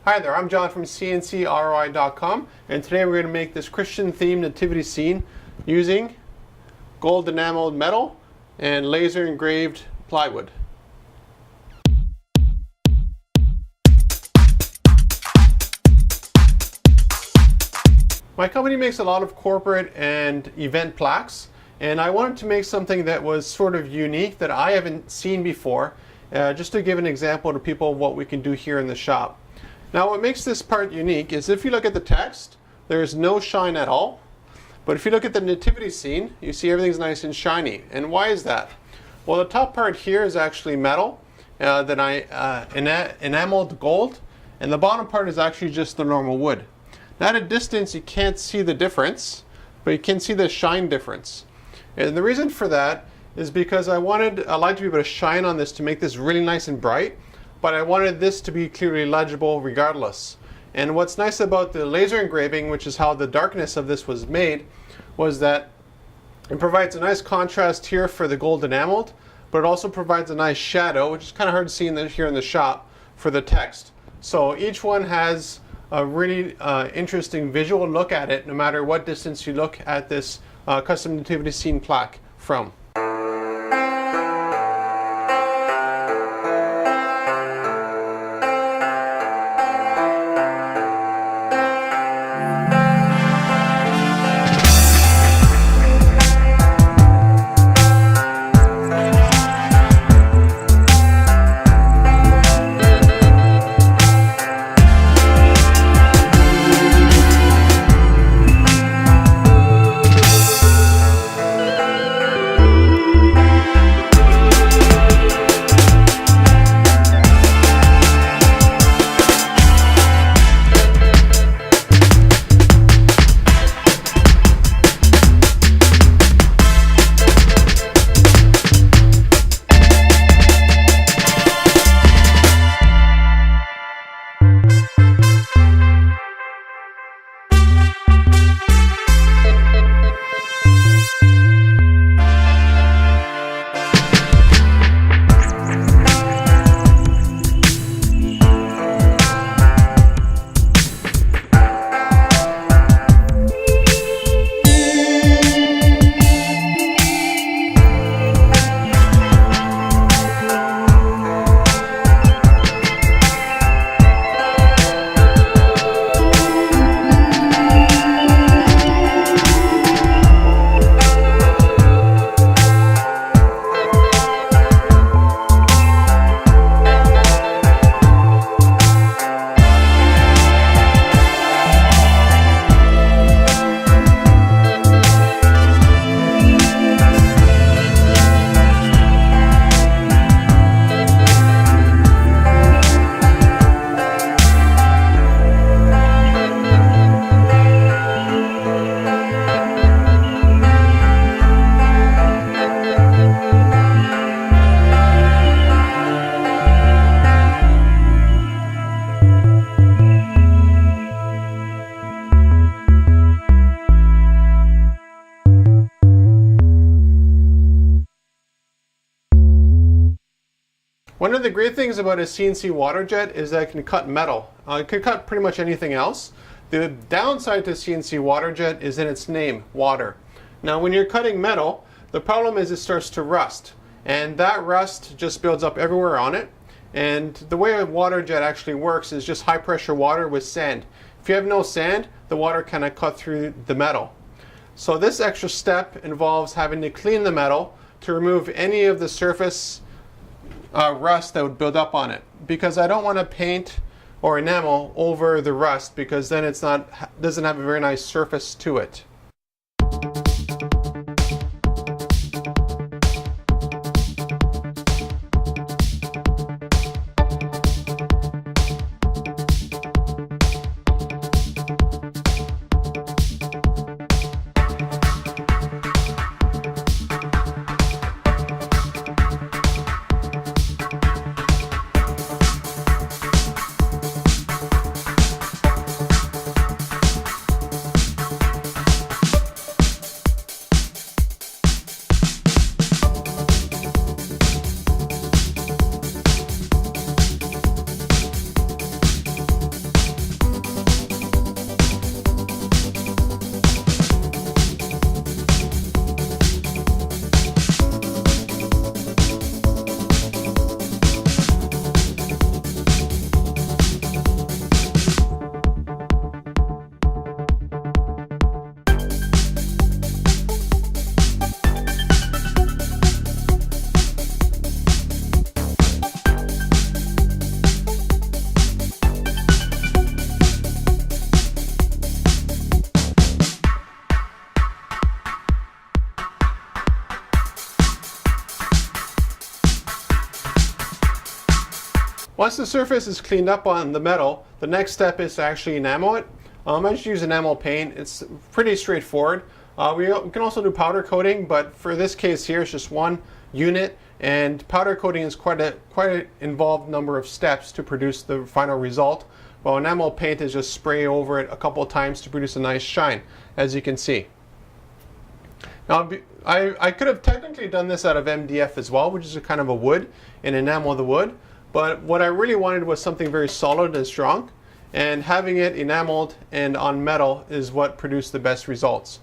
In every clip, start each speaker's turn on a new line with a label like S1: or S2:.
S1: Hi there, I'm John from CNCKing.com, and today we're going to make this Christian themed nativity scene using gold enameled metal and laser engraved plywood. My company makes a lot of corporate and event plaques, and I wanted to make something that was sort of unique that I haven't seen before, just to give an example to people of what we can do here in the shop. Now what makes this part unique is if you look at the text, there is no shine at all. But if you look at the nativity scene, you see everything's nice and shiny. And why is that? Well, the top part here is actually metal that I enameled gold, and the bottom part is actually just the normal wood. Now at a distance you can't see the difference, but you can see the shine difference. And the reason for that is because I wanted a light to be able to shine on this to make this really nice and bright, but I wanted this to be clearly legible regardless. And what's nice about the laser engraving, which is how the darkness of this was made, was that it provides a nice contrast here for the gold enameled, but it also provides a nice shadow, which is kind of hard to see here in the shop, for the text. So each one has a really interesting visual look at it, no matter what distance you look at this custom nativity scene plaque from. One of the great things about a CNC Waterjet is that it can cut metal. It could cut pretty much anything else. The downside to CNC Waterjet is in its name, water. Now when you're cutting metal, the problem is it starts to rust. And that rust just builds up everywhere on it. And the way a Waterjet actually works is just high pressure water with sand. If you have no sand, the water cannot cut through the metal. So this extra step involves having to clean the metal to remove any of the surface rust that would build up on it, because I don't want to paint or enamel over the rust, because then it's doesn't have a very nice surface to it. Once the surface is cleaned up on the metal, the next step is to actually enamel it. I just use enamel paint. It's pretty straightforward. We can also do powder coating, but for this case here, it's just one unit, and powder coating is quite an involved number of steps to produce the final result, while enamel paint is just spray over it a couple of times to produce a nice shine, as you can see. Now, I could have technically done this out of MDF as well, which is a kind of a wood, and enamel the wood. But what I really wanted was something very solid and strong, and having it enameled and on metal is what produced the best results.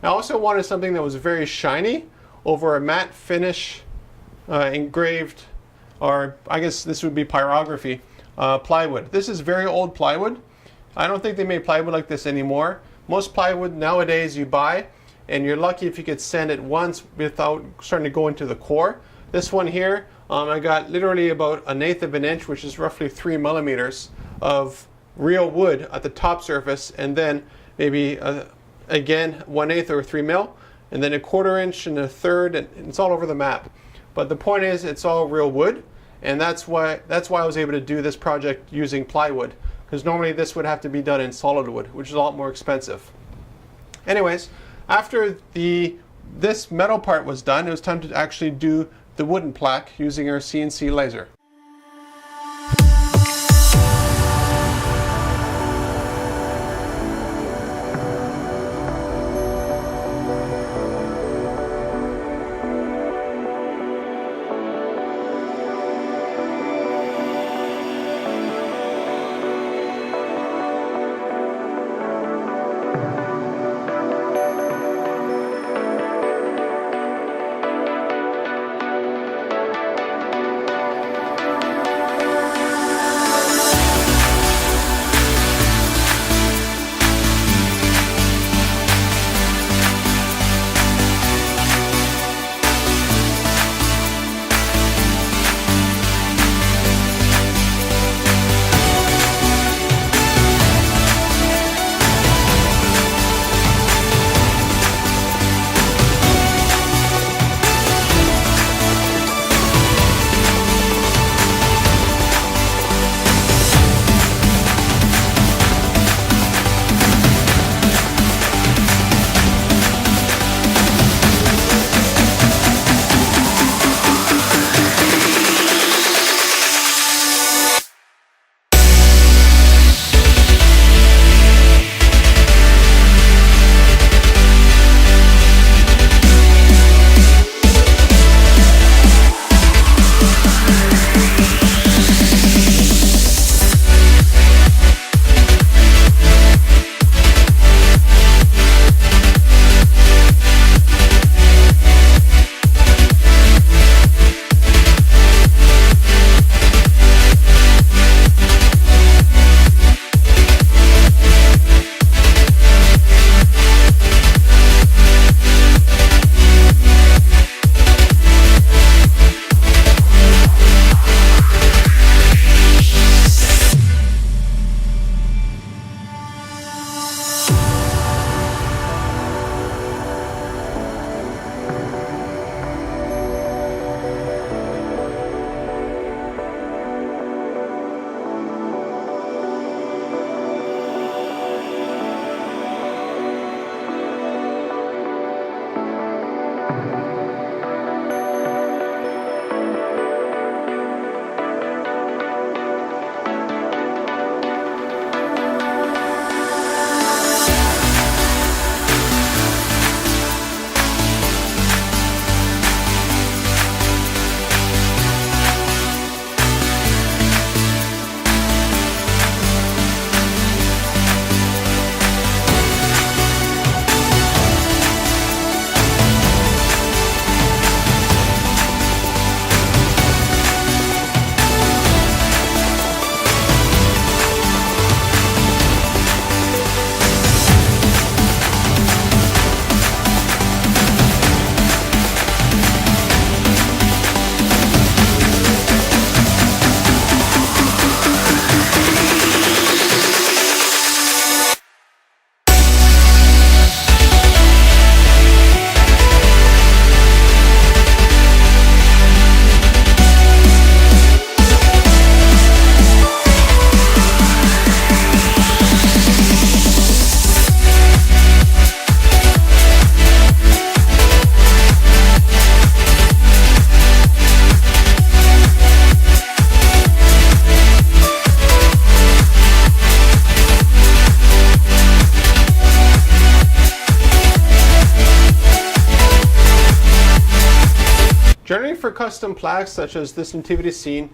S1: I also wanted something that was very shiny over a matte finish engraved, or I guess this would be pyrography, plywood. This is very old plywood. I don't think they make plywood like this anymore. Most plywood nowadays you buy, and you're lucky if you could sand it once without starting to go into the core. This one here, I got literally about 1/8 of an inch, which is roughly 3 millimeters of real wood at the top surface, and then maybe again 1/8 or 3 mil, and then 1/4 inch and 1/3, and it's all over the map. But the point is, it's all real wood, and that's why I was able to do this project using plywood, because normally this would have to be done in solid wood, which is a lot more expensive. Anyways, after this metal part was done, it was time to actually do the wooden plaque using our CNC laser. for custom plaques such as this Nativity Scene,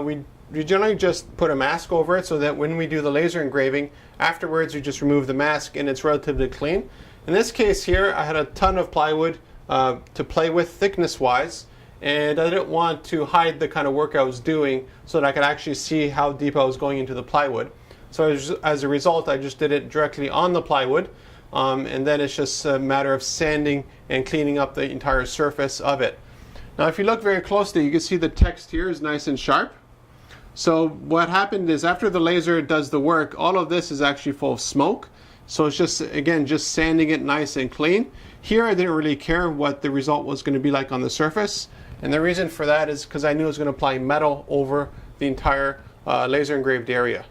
S1: we generally just put a mask over it so that when we do the laser engraving, afterwards you just remove the mask and it's relatively clean. In this case here, I had a ton of plywood to play with thickness wise, and I didn't want to hide the kind of work I was doing so that I could actually see how deep I was going into the plywood. So as a result, I just did it directly on the plywood, and then it's just a matter of sanding and cleaning up the entire surface of it. Now if you look very closely, you can see the text here is nice and sharp. So what happened is after the laser does the work, all of this is actually full of smoke. So it's just, again, just sanding it nice and clean. Here I didn't really care what the result was going to be like on the surface. And the reason for that is because I knew I was going to apply metal over the entire laser engraved area.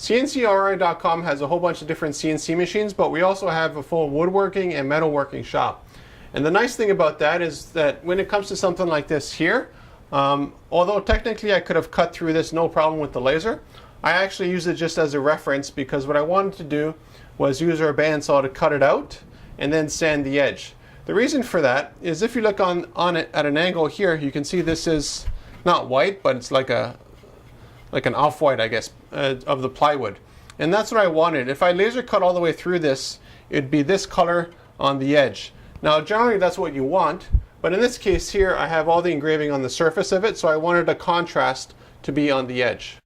S1: CNCKing.com has a whole bunch of different CNC machines, but we also have a full woodworking and metalworking shop. And the nice thing about that is that when it comes to something like this here, although technically I could have cut through this no problem with the laser, I actually use it just as a reference because what I wanted to do was use our bandsaw to cut it out and then sand the edge. The reason for that is if you look on it at an angle here, you can see this is not white, but it's like an off-white, I guess, of the plywood. And that's what I wanted. If I laser cut all the way through this, it'd be this color on the edge. Now generally that's what you want, but in this case here I have all the engraving on the surface of it, so I wanted a contrast to be on the edge.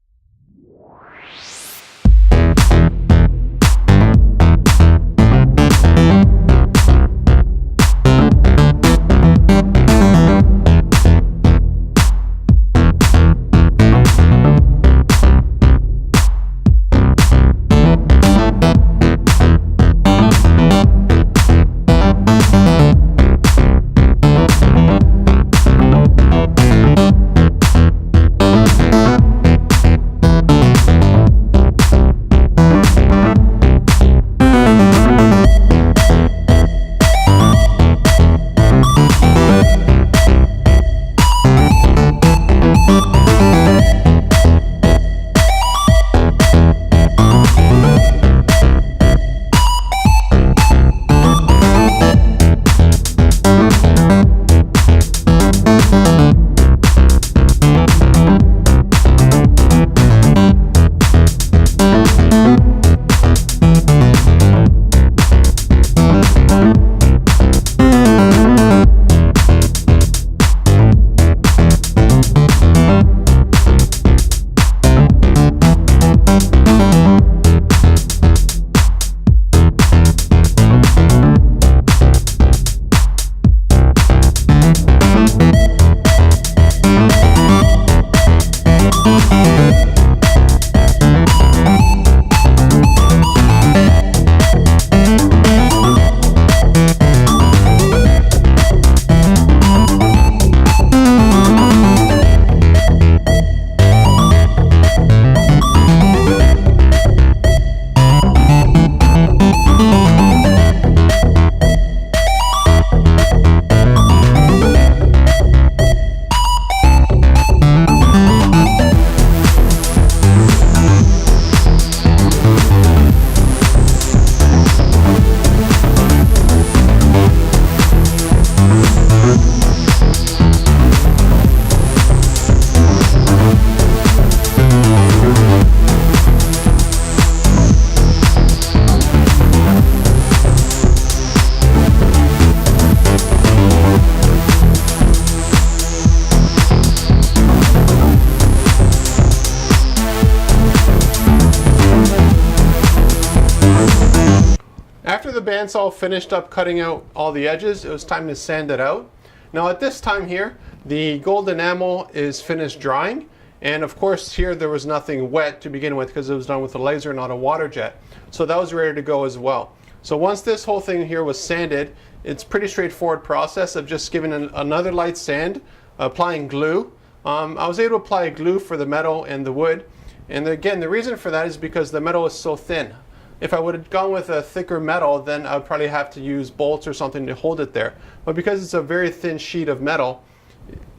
S1: bandsaw finished up cutting out all the edges, it was time to sand it out. Now at this time here, the gold enamel is finished drying, and of course here there was nothing wet to begin with because it was done with a laser, not a water jet. So that was ready to go as well. So once this whole thing here was sanded, it's pretty straightforward process of just giving another light sand, applying glue. I was able to apply glue for the metal and the wood, and again the reason for that is because the metal is so thin. If I would have gone with a thicker metal, then I would probably have to use bolts or something to hold it there. But because it's a very thin sheet of metal,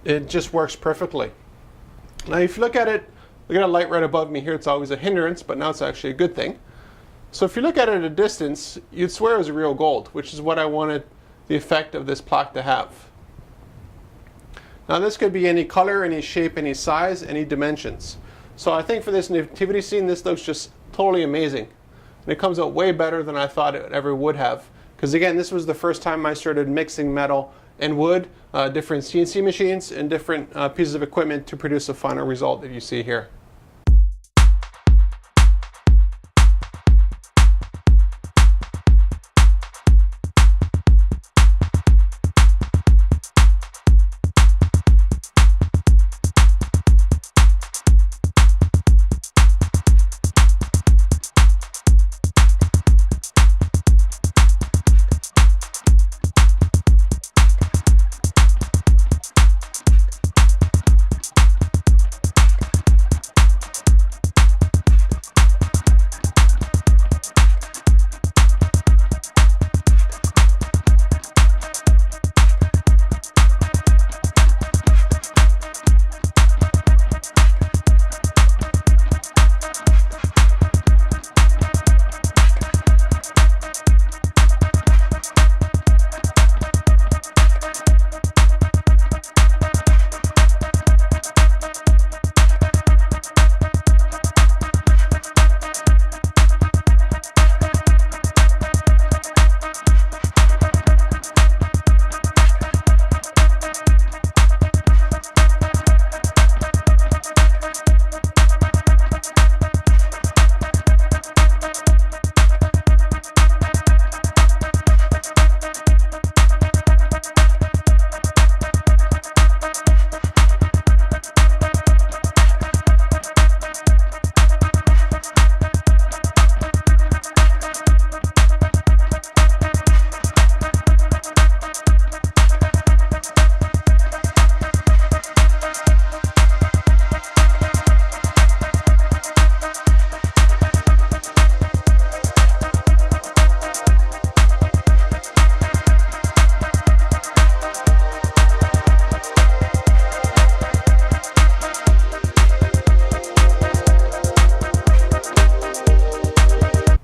S1: it just works perfectly. Now if you look at it, look at a light right above me here, it's always a hindrance, but now it's actually a good thing. So if you look at it at a distance, you'd swear it was real gold, which is what I wanted the effect of this plaque to have. Now this could be any color, any shape, any size, any dimensions. So I think for this nativity scene, this looks just totally amazing. And it comes out way better than I thought it ever would have. Because again, this was the first time I started mixing metal and wood, different CNC machines and different pieces of equipment to produce a final result that you see here.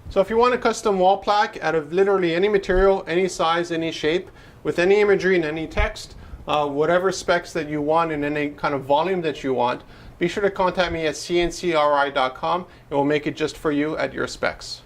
S1: So if you want a custom wall plaque out of literally any material, any size, any shape, with any imagery and any text, whatever specs that you want in any kind of volume that you want, be sure to contact me at CNCKing.com and we'll make it just for you at your specs.